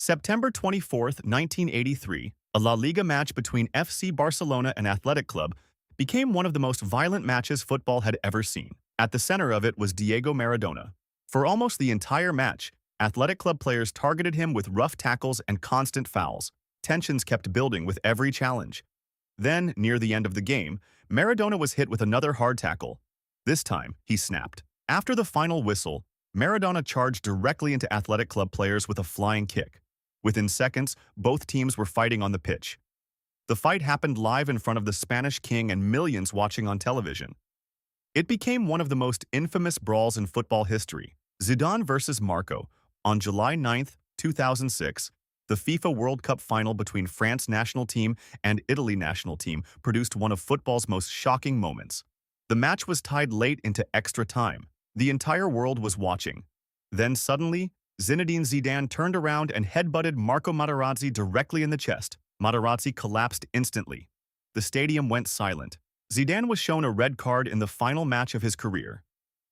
September 24th, 1983, a La Liga match between FC Barcelona and Athletic Club became one of the most violent matches football had ever seen. At the center of it was Diego Maradona. For almost the entire match, Athletic Club players targeted him with rough tackles and constant fouls. Tensions kept building with every challenge. Then, near the end of the game, Maradona was hit with another hard tackle. This time, he snapped. After the final whistle, Maradona charged directly into Athletic Club players with a flying kick. Within seconds, both teams were fighting on the pitch. The fight happened live in front of the Spanish king and millions watching on television. It became one of the most infamous brawls in football history. Zidane vs Marco. On July 9, 2006, the FIFA World Cup final between France national team and Italy national team produced one of football's most shocking moments. The match was tied late into extra time. The entire world was watching. Then suddenly, Zinedine Zidane turned around and headbutted Marco Materazzi directly in the chest. Materazzi collapsed instantly. The stadium went silent. Zidane was shown a red card in the final match of his career.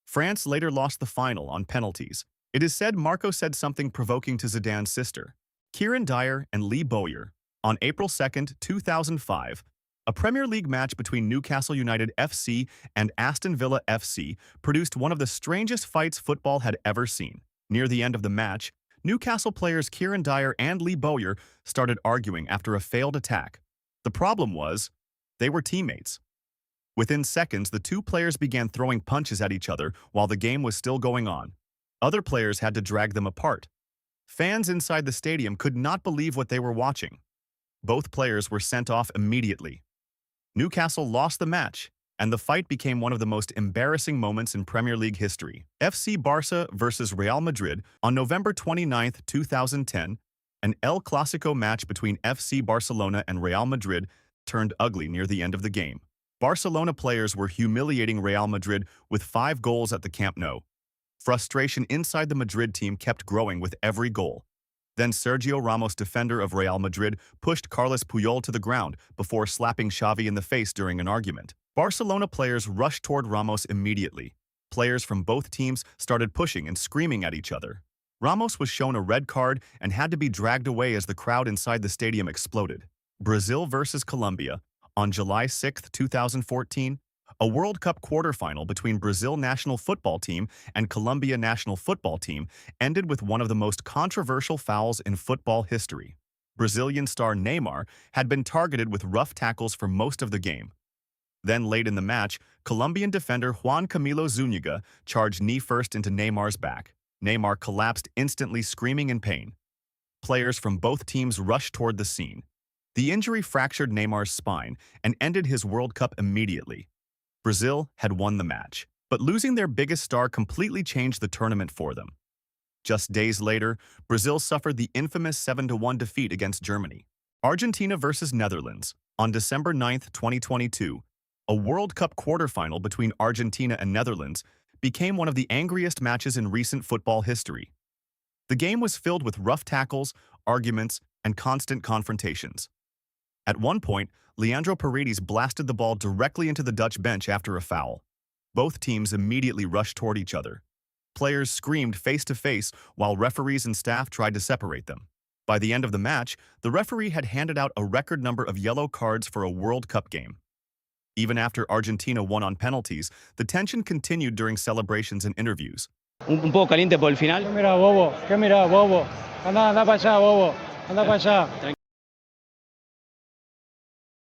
France later lost the final on penalties. It is said Marco said something provoking to Zidane's sister, Dyer and Lee Bowyer. On April 2, 2005, a Premier League match between Newcastle United FC and Aston Villa FC produced one of the strangest fights football had ever seen. Near the end of the match, Newcastle players Dyer and Lee Bowyer started arguing after a failed attack. The problem was, they were teammates. Within seconds, the two players began throwing punches at each other while the game was still going on. Other players had to drag them apart. Fans inside the stadium could not believe what they were watching. Both players were sent off immediately. Newcastle lost the match, and the fight became one of the most embarrassing moments in Premier League history. FC Barca vs Real Madrid. On November 29, 2010, an El Clasico match between FC Barcelona and Real Madrid turned ugly near the end of the game. Barcelona players were humiliating Real Madrid with 5 goals at the Camp Nou. Frustration inside the Madrid team kept growing with every goal. Then Sergio Ramos, defender of Real Madrid, pushed Carles Puyol to the ground before slapping Xavi in the face during an argument. Barcelona players rushed toward Ramos immediately. Players from both teams started pushing and screaming at each other. Ramos was shown a red card and had to be dragged away as the crowd inside the stadium exploded. Brazil vs Colombia. On July 6, 2014, a World Cup quarterfinal between Brazil national football team and Colombia national football team ended with one of the most controversial fouls in football history. Brazilian star Neymar had been targeted with rough tackles for most of the game. Then late in the match, Colombian defender Juan Camilo Zúñiga charged knee first into Neymar's back. Neymar collapsed instantly, screaming in pain. Players from both teams rushed toward the scene. The injury fractured Neymar's spine and ended his World Cup immediately. Brazil had won the match, but losing their biggest star completely changed the tournament for them. Just days later, Brazil suffered the infamous 7-1 defeat against Germany. Argentina vs Netherlands. On December 9, 2022, a World Cup quarterfinal between Argentina and Netherlands became one of the angriest matches in recent football history. The game was filled with rough tackles, arguments, and constant confrontations. At one point, Leandro Paredes blasted the ball directly into the Dutch bench after a foul. Both teams immediately rushed toward each other. Players screamed face-to-face while referees and staff tried to separate them. By the end of the match, the referee had handed out a record number of yellow cards for a World Cup game. Even after Argentina won on penalties, the tension continued during celebrations and interviews. Un poco caliente por el final. ¿Qué mira, bobo? ¿Qué mira, bobo? Anda para allá, bobo. Anda para allá.